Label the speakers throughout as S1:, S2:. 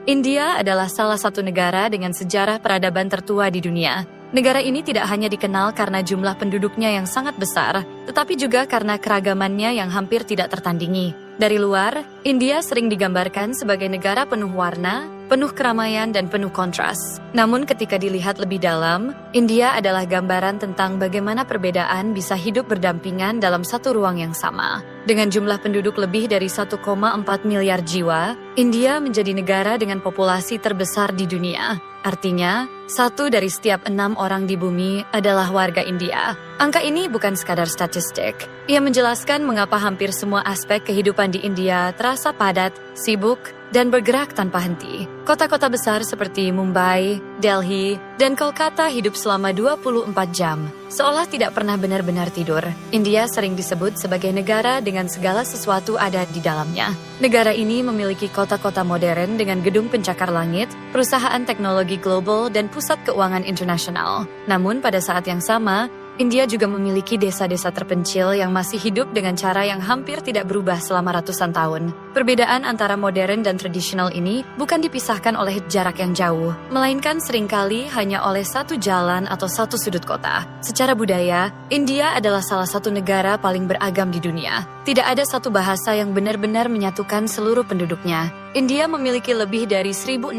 S1: India adalah salah satu negara dengan sejarah peradaban tertua di dunia. Negara ini tidak hanya dikenal karena jumlah penduduknya yang sangat besar, tetapi juga karena keragamannya yang hampir tidak tertandingi. Dari luar, India sering digambarkan sebagai negara penuh warna, penuh keramaian, dan penuh kontras. Namun ketika dilihat lebih dalam, India adalah gambaran tentang bagaimana perbedaan bisa hidup berdampingan dalam satu ruang yang sama. Dengan jumlah penduduk lebih dari 1,4 miliar jiwa, India menjadi negara dengan populasi terbesar di dunia. Artinya, 1 dari setiap 6 orang di bumi adalah warga India. Angka ini bukan sekadar statistik. Ia menjelaskan mengapa hampir semua aspek kehidupan di India terasa padat, sibuk, dan bergerak tanpa henti. Kota-kota besar seperti Mumbai, Delhi, dan Kolkata hidup selama 24 jam, seolah tidak pernah benar-benar tidur. India sering disebut sebagai negara dengan segala sesuatu ada di dalamnya. Negara ini memiliki kota-kota modern dengan gedung pencakar langit, perusahaan teknologi global, dan pusat keuangan internasional. Namun pada saat yang sama, India juga memiliki desa-desa terpencil yang masih hidup dengan cara yang hampir tidak berubah selama ratusan tahun. Perbedaan antara modern dan tradisional ini bukan dipisahkan oleh jarak yang jauh, melainkan seringkali hanya oleh satu jalan atau satu sudut kota. Secara budaya, India adalah salah satu negara paling beragam di dunia. Tidak ada satu bahasa yang benar-benar menyatukan seluruh penduduknya. India memiliki lebih dari 1.600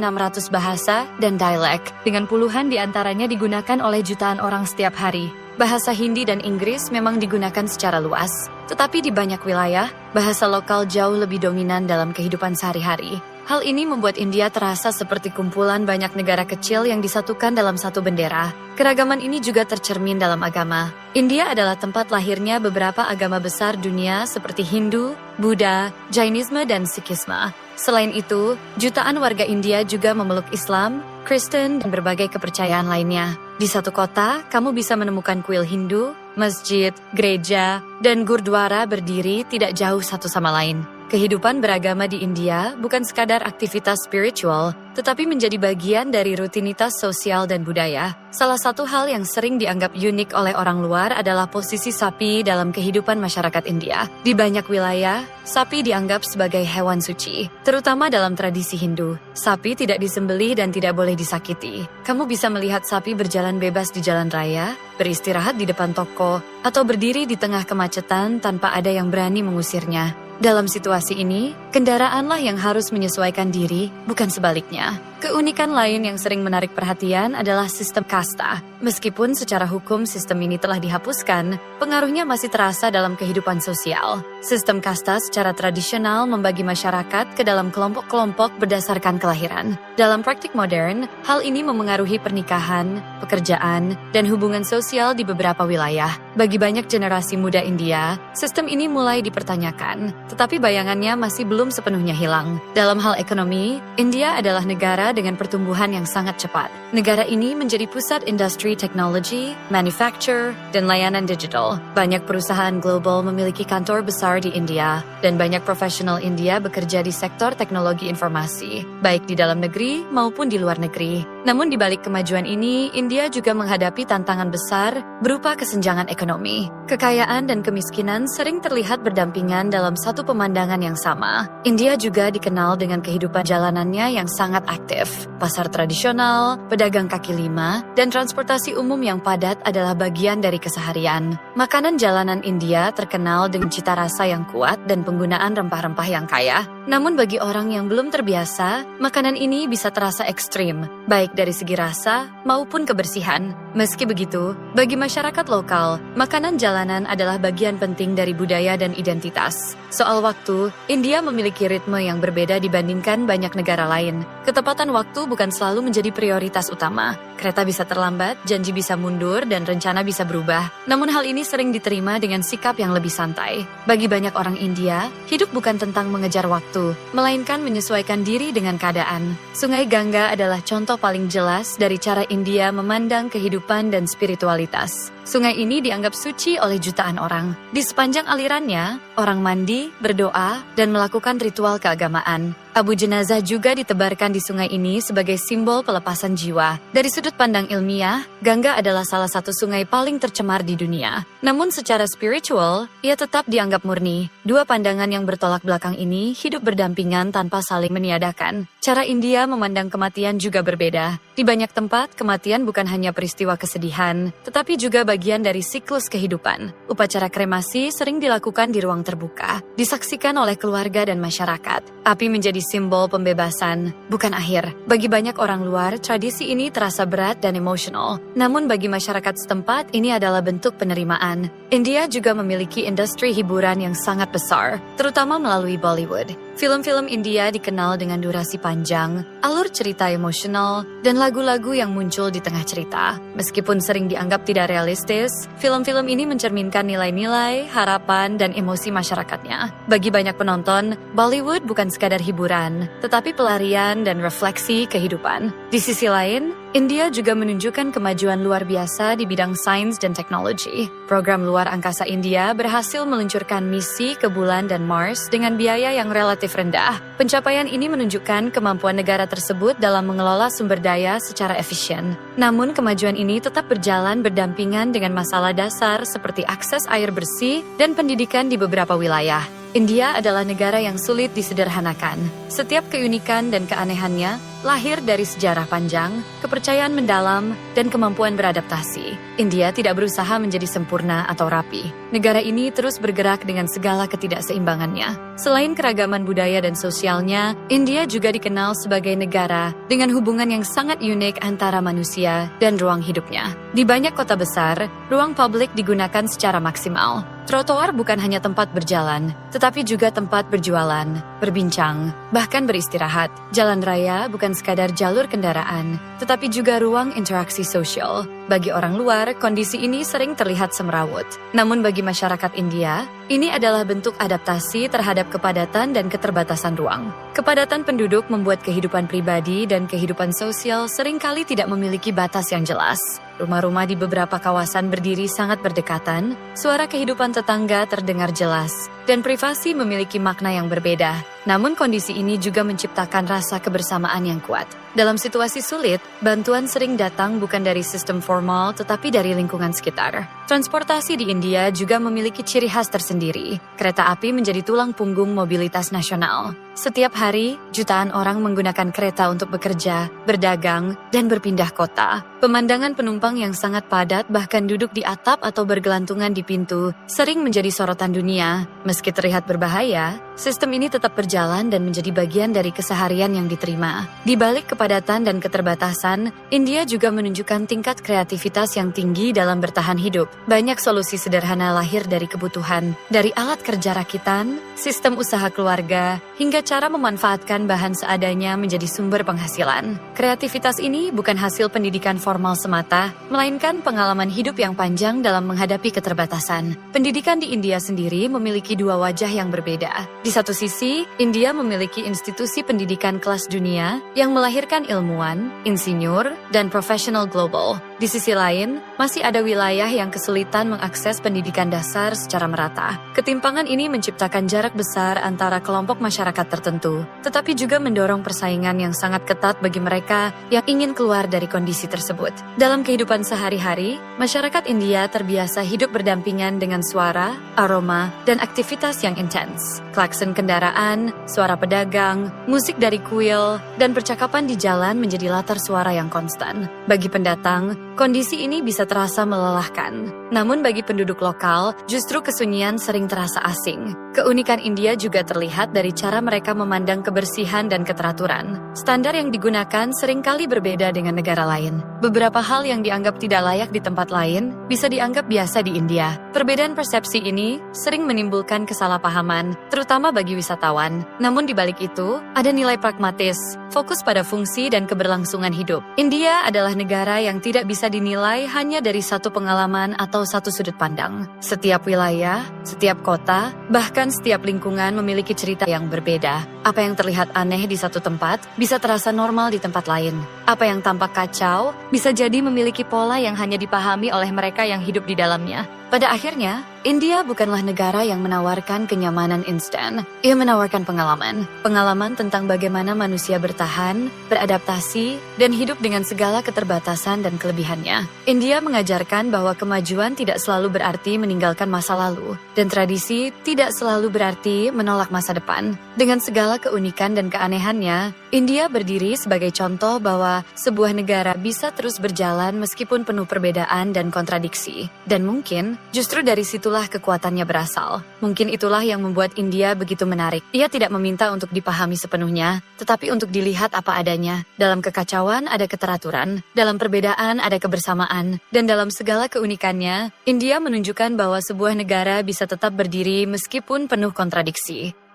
S1: bahasa dan dialek, dengan puluhan di antaranya digunakan oleh jutaan orang setiap hari. Bahasa Hindi dan Inggris memang digunakan secara luas, tetapi di banyak wilayah, bahasa lokal jauh lebih dominan dalam kehidupan sehari-hari. Hal ini membuat India terasa seperti kumpulan banyak negara kecil yang disatukan dalam satu bendera. Keragaman ini juga tercermin dalam agama. India adalah tempat lahirnya beberapa agama besar dunia seperti Hindu, Buddha, Jainisme, dan Sikhisme. Selain itu, jutaan warga India juga memeluk Islam, Kristen, dan berbagai kepercayaan lainnya. Di satu kota, kamu bisa menemukan kuil Hindu, masjid, gereja, dan gurdwara berdiri tidak jauh satu sama lain. Kehidupan beragama di India bukan sekadar aktivitas spiritual, tetapi menjadi bagian dari rutinitas sosial dan budaya. Salah satu hal yang sering dianggap unik oleh orang luar adalah posisi sapi dalam kehidupan masyarakat India. Di banyak wilayah, sapi dianggap sebagai hewan suci, terutama dalam tradisi Hindu. Sapi tidak disembelih dan tidak boleh disakiti. Kamu bisa melihat sapi berjalan bebas di jalan raya, beristirahat di depan toko, atau berdiri di tengah kemacetan tanpa ada yang berani mengusirnya. Dalam situasi ini, kendaraanlah yang harus menyesuaikan diri, bukan sebaliknya. Keunikan lain yang sering menarik perhatian adalah sistem kasta. Meskipun secara hukum sistem ini telah dihapuskan, pengaruhnya masih terasa dalam kehidupan sosial. Sistem kasta secara tradisional membagi masyarakat ke dalam kelompok-kelompok berdasarkan kelahiran. Dalam praktik modern, hal ini memengaruhi pernikahan, pekerjaan, dan hubungan sosial di beberapa wilayah. Bagi banyak generasi muda India, sistem ini mulai dipertanyakan, tetapi bayangannya masih belum sepenuhnya hilang. Dalam hal ekonomi, India adalah negara dengan pertumbuhan yang sangat cepat. Negara ini menjadi pusat industri teknologi, manufacture, dan layanan digital. Banyak perusahaan global memiliki kantor besar di India, dan banyak profesional India bekerja di sektor teknologi informasi, baik di dalam negeri maupun di luar negeri. Namun di balik kemajuan ini, India juga menghadapi tantangan besar berupa kesenjangan ekonomi. Kekayaan dan kemiskinan sering terlihat berdampingan dalam satu pemandangan yang sama. India juga dikenal dengan kehidupan jalanannya yang sangat aktif. Pasar tradisional, pedagang kaki lima, dan transportasi umum yang padat adalah bagian dari keseharian. Makanan jalanan India terkenal dengan cita rasa yang kuat dan penggunaan rempah-rempah yang kaya. Namun bagi orang yang belum terbiasa, makanan ini bisa terasa ekstrim, baik dari segi rasa maupun kebersihan. Meski begitu, bagi masyarakat lokal, makanan jalanan adalah bagian penting dari budaya dan identitas. Soal waktu, India memiliki ritme yang berbeda dibandingkan banyak negara lain. Ketepatan waktu bukan selalu menjadi prioritas utama. Kereta bisa terlambat, janji bisa mundur, dan rencana bisa berubah. Namun hal ini sering diterima dengan sikap yang lebih santai. Bagi banyak orang India, hidup bukan tentang mengejar waktu, melainkan menyesuaikan diri dengan keadaan. Sungai Gangga adalah contoh paling jelas dari cara India memandang kehidupan dan spiritualitas. Sungai ini dianggap suci oleh jutaan orang. Di sepanjang alirannya, orang mandi, berdoa, dan melakukan ritual keagamaan. Abu jenazah juga ditebarkan di sungai ini sebagai simbol pelepasan jiwa. Dari sudut pandang ilmiah, Gangga adalah salah satu sungai paling tercemar di dunia. Namun secara spiritual, ia tetap dianggap murni. Dua pandangan yang bertolak belakang ini hidup berdampingan tanpa saling meniadakan. Cara India memandang kematian juga berbeda. Di banyak tempat, kematian bukan hanya peristiwa kesedihan, tetapi juga bagian dari siklus kehidupan. Upacara kremasi sering dilakukan di ruang terbuka, disaksikan oleh keluarga dan masyarakat. Api menjadi simbol pembebasan, bukan akhir. Bagi banyak orang luar, tradisi ini terasa berat dan emosional. Namun bagi masyarakat setempat, ini adalah bentuk penerimaan. India juga memiliki industri hiburan yang sangat besar, terutama melalui Bollywood. Film-film India dikenal dengan durasi panjang, alur cerita emosional, dan lagu-lagu yang muncul di tengah cerita. Meskipun sering dianggap tidak realistis, film-film ini mencerminkan nilai-nilai, harapan, dan emosi masyarakatnya. Bagi banyak penonton, Bollywood bukan sekadar hiburan, tetapi pelarian dan refleksi kehidupan. Di sisi lain, India juga menunjukkan kemajuan luar biasa di bidang sains dan teknologi. Program luar angkasa India berhasil meluncurkan misi ke bulan dan Mars dengan biaya yang relatif rendah. Pencapaian ini menunjukkan kemampuan negara tersebut dalam mengelola sumber daya secara efisien. Namun kemajuan ini tetap berjalan berdampingan dengan masalah dasar seperti akses air bersih dan pendidikan di beberapa wilayah. India adalah negara yang sulit disederhanakan. Setiap keunikan dan keanehannya lahir dari sejarah panjang, kepercayaan mendalam, dan kemampuan beradaptasi. India tidak berusaha menjadi sempurna atau rapi. Negara ini terus bergerak dengan segala ketidakseimbangannya. Selain keragaman budaya dan sosialnya, India juga dikenal sebagai negara dengan hubungan yang sangat unik antara manusia dan ruang hidupnya. Di banyak kota besar, ruang publik digunakan secara maksimal. Trotoar bukan hanya tempat berjalan, tetapi juga tempat berjualan, berbincang, bahkan beristirahat. Jalan raya bukan sekadar jalur kendaraan, tetapi juga ruang interaksi sosial. Bagi orang luar, kondisi ini sering terlihat semrawut. Namun bagi masyarakat India, ini adalah bentuk adaptasi terhadap kepadatan dan keterbatasan ruang. Kepadatan penduduk membuat kehidupan pribadi dan kehidupan sosial seringkali tidak memiliki batas yang jelas. Rumah-rumah di beberapa kawasan berdiri sangat berdekatan, suara kehidupan tetangga terdengar jelas, dan privasi memiliki makna yang berbeda. Namun kondisi ini juga menciptakan rasa kebersamaan yang kuat. Dalam situasi sulit, bantuan sering datang bukan dari sistem formal tetapi dari lingkungan sekitar. Transportasi di India juga memiliki ciri khas tersendiri. Kereta api menjadi tulang punggung mobilitas nasional. Setiap hari, jutaan orang menggunakan kereta untuk bekerja, berdagang, dan berpindah kota. Pemandangan penumpang yang sangat padat bahkan duduk di atap atau bergelantungan di pintu sering menjadi sorotan dunia. Meski terlihat berbahaya, sistem ini tetap berjalan dan menjadi bagian dari keseharian yang diterima. Di balik kepadatan dan keterbatasan, India juga menunjukkan tingkat kreativitas yang tinggi dalam bertahan hidup. Banyak solusi sederhana lahir dari kebutuhan, dari alat kerja rakitan, sistem usaha keluarga, hingga cara memanfaatkan bahan seadanya menjadi sumber penghasilan. Kreativitas ini bukan hasil pendidikan formal semata, melainkan pengalaman hidup yang panjang dalam menghadapi keterbatasan. Pendidikan di India sendiri memiliki dua wajah yang berbeda. Di satu sisi, India memiliki institusi pendidikan kelas dunia yang melahirkan ilmuwan, insinyur, dan profesional global. Di sisi lain, masih ada wilayah yang kesulitan mengakses pendidikan dasar secara merata. Ketimpangan ini menciptakan jarak besar antara kelompok masyarakat tertentu, tetapi juga mendorong persaingan yang sangat ketat bagi mereka yang ingin keluar dari kondisi tersebut. Dalam kehidupan sehari-hari, masyarakat India terbiasa hidup berdampingan dengan suara, aroma, dan aktivitas yang intens. Klakson kendaraan, suara pedagang, musik dari kuil, dan percakapan di jalan menjadi latar suara yang konstan. Bagi pendatang, kondisi ini bisa terasa melelahkan. Namun bagi penduduk lokal, justru kesunyian sering terasa asing. Keunikan India juga terlihat dari cara mereka memandang kebersihan dan keteraturan. Standar yang digunakan seringkali berbeda dengan negara lain. Beberapa hal yang dianggap tidak layak di tempat lain bisa dianggap biasa di India. Perbedaan persepsi ini sering menimbulkan kesalahpahaman, terutama bagi wisatawan. Namun di balik itu, ada nilai pragmatis, fokus pada fungsi dan keberlangsungan hidup. India adalah negara yang tidak bisa dinilai hanya dari satu pengalaman atau satu sudut pandang. Setiap wilayah, setiap kota, bahkan setiap lingkungan memiliki cerita yang berbeda. berbeda. Apa yang terlihat aneh di satu tempat bisa terasa normal di tempat lain. Apa yang tampak kacau bisa jadi memiliki pola yang hanya dipahami oleh mereka yang hidup di dalamnya. Pada akhirnya, India bukanlah negara yang menawarkan kenyamanan instan. Ia menawarkan pengalaman. Pengalaman tentang bagaimana manusia bertahan, beradaptasi, dan hidup dengan segala keterbatasan dan kelebihannya. India mengajarkan bahwa kemajuan tidak selalu berarti meninggalkan masa lalu, dan tradisi tidak selalu berarti menolak masa depan. Dengan segala keunikan dan keanehannya, India berdiri sebagai contoh bahwa sebuah negara bisa terus berjalan meskipun penuh perbedaan dan kontradiksi. Dan mungkin, justru dari situlah kekuatannya berasal. Mungkin itulah yang membuat India begitu menarik. Ia tidak meminta untuk dipahami sepenuhnya, tetapi untuk dilihat apa adanya. Dalam kekacauan ada keteraturan, dalam perbedaan ada kebersamaan, dan dalam segala keunikannya, India menunjukkan bahwa sebuah negara bisa tetap berdiri meskipun penuh kontradiksi.